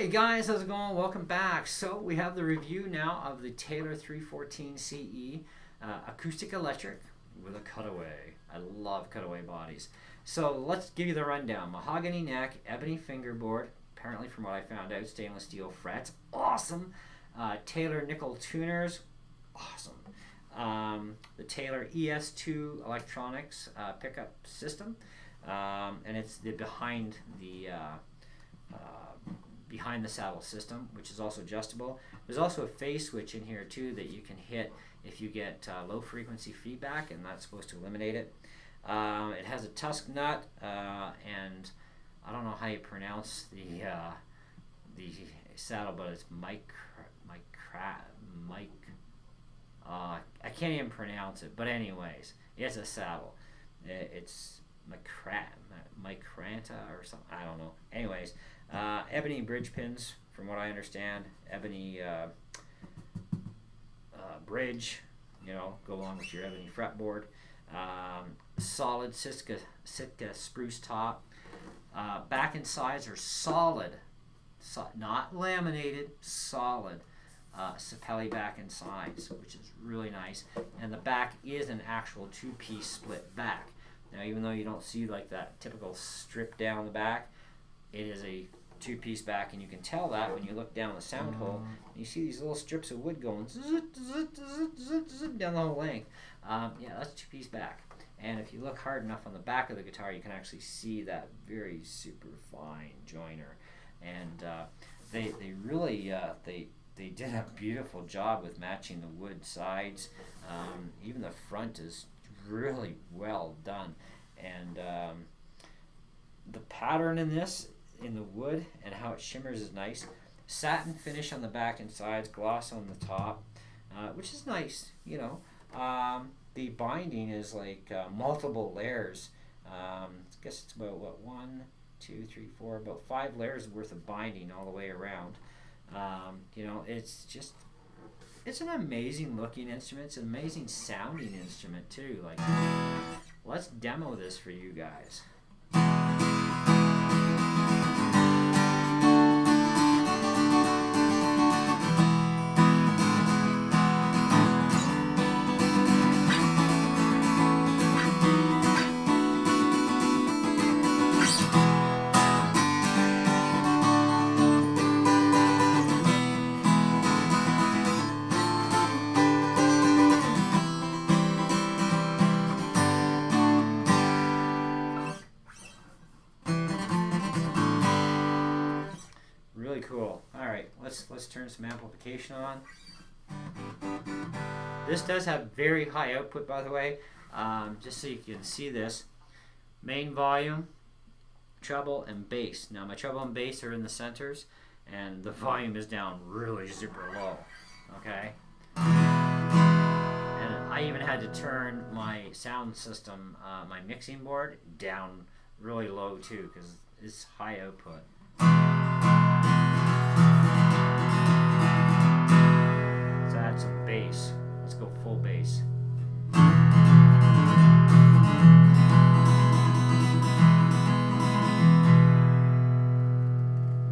guys, how's it going? Welcome back. So we have the review now of the Taylor 314ce acoustic electric with a cutaway. I love cutaway bodies. So let's give you the rundown. Mahogany neck, ebony fingerboard, apparently from what I found out, stainless steel frets, awesome. Taylor nickel tuners, awesome. The Taylor ES2 electronics pickup system, and it's the behind the saddle system, which is also adjustable. There's also a phase switch in here too that you can hit if you get low frequency feedback, and that's supposed to eliminate it. It has a tusk nut, and I don't know how you pronounce the saddle, but it's I can't even pronounce it, but anyways, it's a saddle. It's Micranta or something, I don't know. Anyways, ebony bridge pins, from what I understand. Ebony bridge, go along with your ebony fretboard. Solid Sitka spruce top. Back and sides are solid, not laminated, solid Sapelli back and sides, which is really nice. And the back is an actual two-piece split back. Now, even though you don't see like that typical strip down the back, it is a two-piece back, and you can tell that when you look down the sound hole. You see these little strips of wood going down the whole length. Yeah, that's a two-piece back. And if you look hard enough on the back of the guitar, you can actually see that very super fine joiner. And they really they did a beautiful job with matching the wood sides. Even the front is really well done, and the pattern in the wood and how it shimmers is nice. Satin finish on the back and sides, gloss on the top, which is nice. The binding is like multiple layers. I guess it's about what, 1, 2, 3, 4, about 5 layers worth of binding all the way around. It's an amazing looking instrument. It's an amazing sounding instrument too. Like, let's demo this for you guys. Really cool. Alright, let's turn some amplification on. This does have very high output, by the way, just so you can see this. Main volume, treble, and bass. Now my treble and bass are in the centers, and the volume is down really super low. Okay? And I even had to turn my sound system, my mixing board, down really low too, because it's high output. Let's add some bass. Let's go full bass.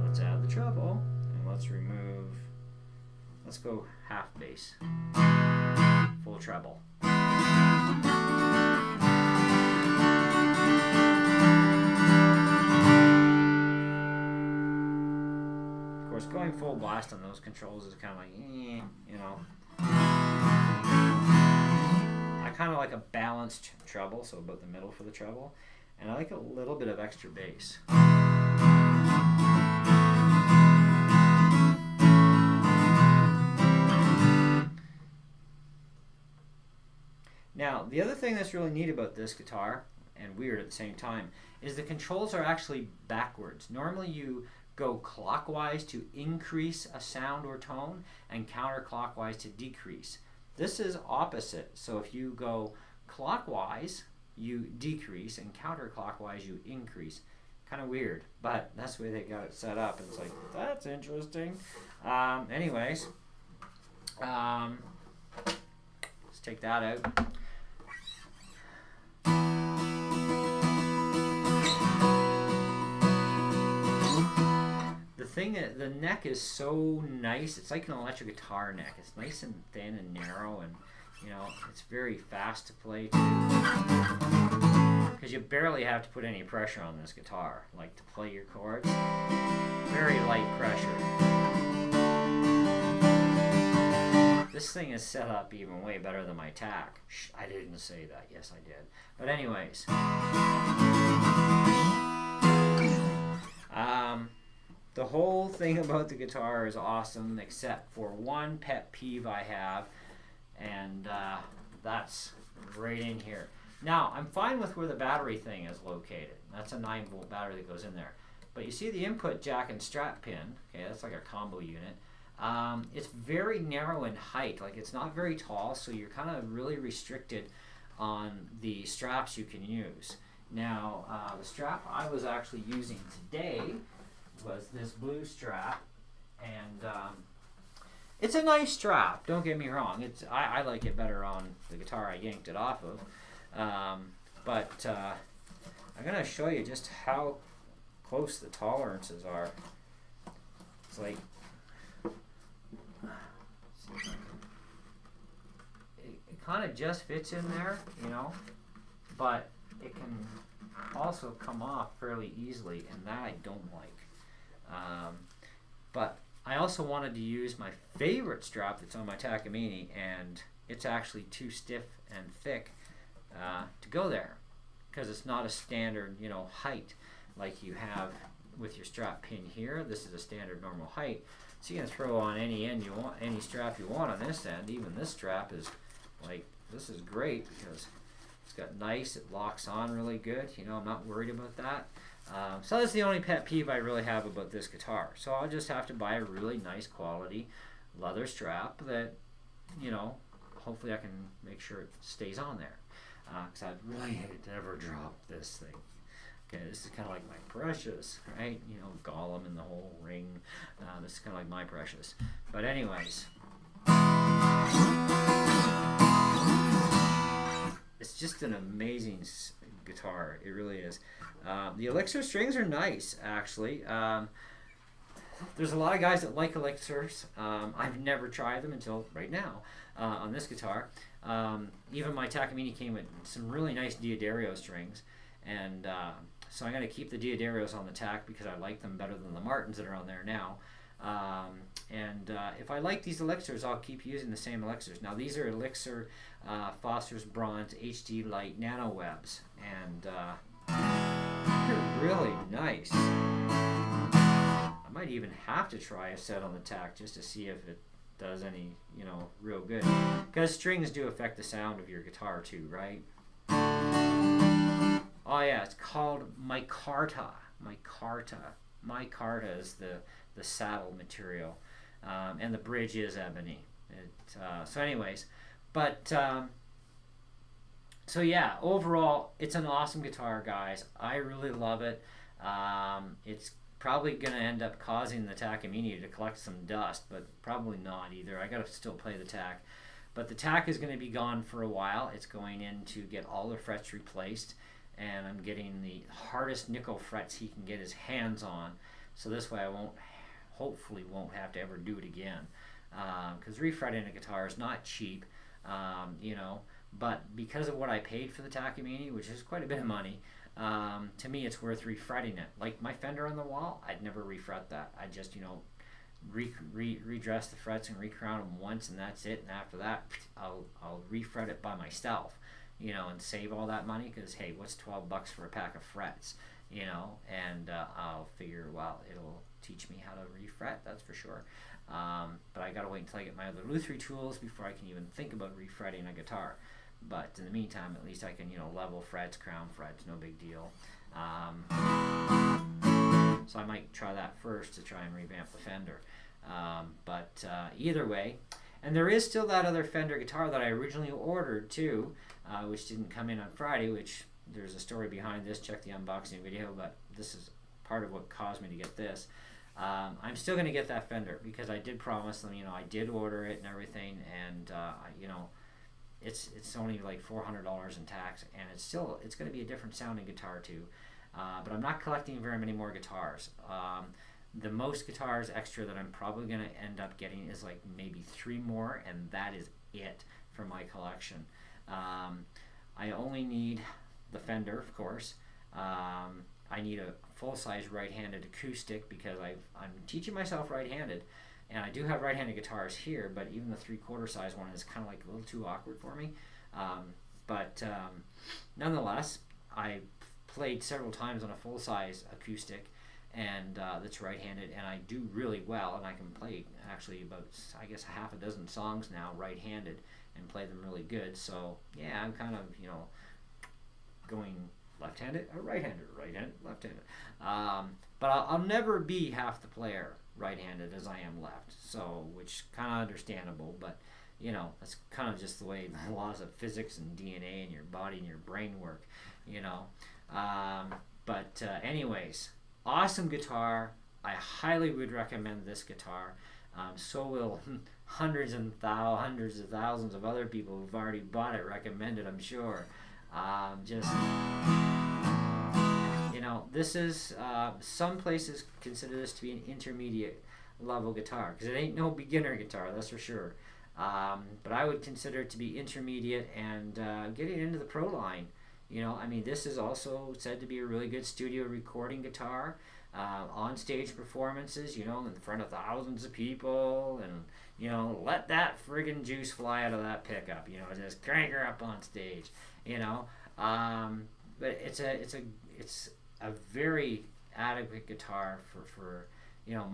Let's add the treble, and let's go half bass. Full treble. Going full blast on those controls is kind of like, I kind of like a balanced treble, so about the middle for the treble, and I like a little bit of extra bass. Now, the other thing that's really neat about this guitar, and weird at the same time, is the controls are actually backwards. Normally you go clockwise to increase a sound or tone, and counterclockwise to decrease. This is opposite. So if you go clockwise, you decrease, and counterclockwise, you increase. Kind of weird, but that's the way they got it set up. It's like, that's interesting. Anyways, let's take that out. the neck is so nice. It's like an electric guitar neck. It's nice and thin and narrow, and you know, it's very fast to play too. Because you barely have to put any pressure on this guitar, like to play your chords. Very light pressure. This thing is set up even way better than my tack. Shh, I didn't say that. Yes, I did. But anyways. The whole thing about the guitar is awesome, except for one pet peeve I have, and that's right in here. Now, I'm fine with where the battery thing is located. That's a 9-volt battery that goes in there. But you see the input jack and strap pin, okay, that's like a combo unit. It's very narrow in height, like it's not very tall, so you're kind of really restricted on the straps you can use. Now, the strap I was actually using today was this blue strap, and it's a nice strap, don't get me wrong. I like it better on the guitar I yanked it off of, but I'm going to show you just how close the tolerances are. It's like, it kind of just fits in there, you know, but it can also come off fairly easily, and that I don't like. But I also wanted to use my favorite strap that's on my Takamine, and it's actually too stiff and thick to go there, because it's not a standard, you know, height like you have with your strap pin here. This is a standard normal height, so you can throw on any end you want, any strap you want on this end. Even this strap is like, this is great because it's got nice, it locks on really good, you know, I'm not worried about that. So that's the only pet peeve I really have about this guitar. So I'll just have to buy a really nice quality leather strap that, you know, hopefully I can make sure it stays on there. Because I'd really hate to ever drop this thing. Okay, this is kind of like my Precious, right? You know, Gollum and the whole ring. This is kind of like my Precious. But anyways. It's just an amazing guitar. It really is. The Elixir strings are nice, actually. There's a lot of guys that like Elixirs. I've never tried them until right now on this guitar. Even my Takamine came with some really nice Diodario strings, and so I'm going to keep the Diodarios on the tack because I like them better than the Martins that are on there now. If I like these Elixirs, I'll keep using the same Elixirs. Now these are Elixir Phosphorus Bronze HD Light Nano Webs, and they're really nice. I might even have to try a set on the tack just to see if it does any, you know, real good. Because strings do affect the sound of your guitar too, right? Oh yeah, it's called micarta. Micarta is the saddle material, and the bridge is ebony. So anyways, but so yeah, overall it's an awesome guitar, guys. I really love it. It's probably gonna end up causing the Takamine to collect some dust, but probably not either. I gotta still play the tack, but the tack is gonna be gone for a while. It's going in to get all the frets replaced, and I'm getting the hardest nickel frets he can get his hands on, so this way I hopefully won't have to ever do it again, because refretting a guitar is not cheap, you know, but because of what I paid for the Takamine, which is quite a bit of money, to me it's worth refretting it. Like my Fender on the wall, I'd never refret that. I'd just, you know, redress the frets and recrown them once, and that's it, and after that I'll refret it by myself, you know, and save all that money, because hey, what's $12 for a pack of frets, you know, and I'll figure, well, it'll teach me how to refret, that's for sure. But I gotta wait until I get my other Luthiery tools before I can even think about refretting a guitar. But in the meantime, at least I can, you know, level frets, crown frets, no big deal. So I might try that first to try and revamp the Fender. But either way, and there is still that other Fender guitar that I originally ordered too, which didn't come in on Friday, which there's a story behind this. Check the unboxing video, but this is part of what caused me to get this. I'm still going to get that Fender because I did promise them, you know, I did order it and everything, and you know, it's only like $400 in tax, and it's going to be a different sounding guitar too. But I'm not collecting very many more guitars. The most guitars extra that I'm probably going to end up getting is like maybe 3 more, and that is it for my collection. I only need the Fender, of course. I need a full-size right-handed acoustic because I'm teaching myself right-handed, and I do have right-handed guitars here, but even the 3/4 size one is kind of like a little too awkward for me. But nonetheless, I played several times on a full-size acoustic, and that's right-handed, and I do really well, and I can play actually about, I guess, half a dozen songs now right-handed and play them really good. So yeah, I'm kind of, going left-handed or right-handed, right-handed, left-handed. But I'll never be half the player right-handed as I am left, so, which kind of understandable, but that's kind of just the way the laws of physics and DNA and your body and your brain work, But anyways, awesome guitar. I highly would recommend this guitar. So will hundreds of thousands of other people who've already bought it recommend it, I'm sure. This is, some places consider this to be an intermediate level guitar, because it ain't no beginner guitar, that's for sure. But I would consider it to be intermediate and getting into the pro line. This is also said to be a really good studio recording guitar. On stage performances, in front of thousands of people, and let that friggin' juice fly out of that pickup, just crank her up on stage, but it's a very adequate guitar for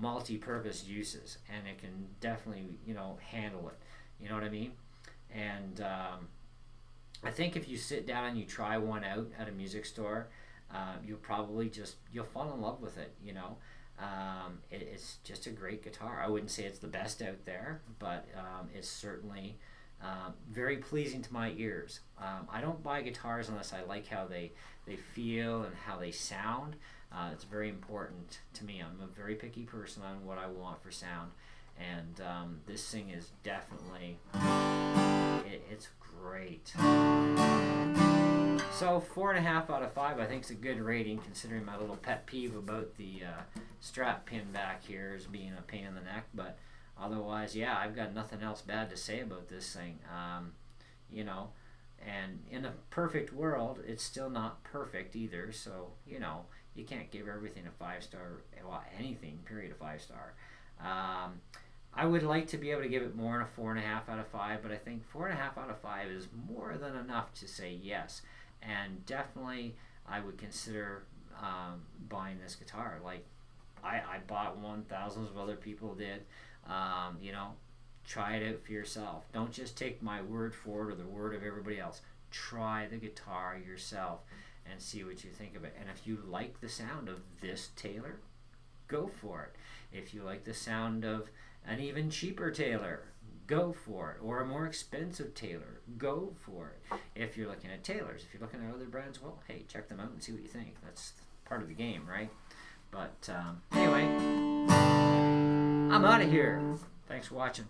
multi-purpose uses, and it can definitely handle it, you know what I mean? And I think if you sit down and you try one out at a music store, you'll fall in love with it. It's just a great guitar. I wouldn't say it's the best out there, but it's certainly very pleasing to my ears. I don't buy guitars unless I like how they feel and how they sound. It's very important to me. I'm a very picky person on what I want for sound, and this thing is definitely, it's great. So 4.5 out of 5 I think is a good rating, considering my little pet peeve about the strap pin back here as being a pain in the neck. But otherwise, yeah, I've got nothing else bad to say about this thing. And in a perfect world, it's still not perfect either. So you can't give everything a 5-star, well, anything, period, a 5-star. I would like to be able to give it more than a 4.5 out of 5, but I think 4.5 out of 5 is more than enough to say yes. And definitely, I would consider buying this guitar. Like, I bought one, thousands of other people did. Try it out for yourself. Don't just take my word for it or the word of everybody else. Try the guitar yourself and see what you think of it. And if you like the sound of this Taylor, go for it. If you like the sound of an even cheaper Taylor, go for it. Or a more expensive Taylor, go for it. If you're looking at Taylors, if you're looking at other brands, well, hey, check them out and see what you think. That's part of the game, right? But anyway, I'm out of here. Thanks for watching.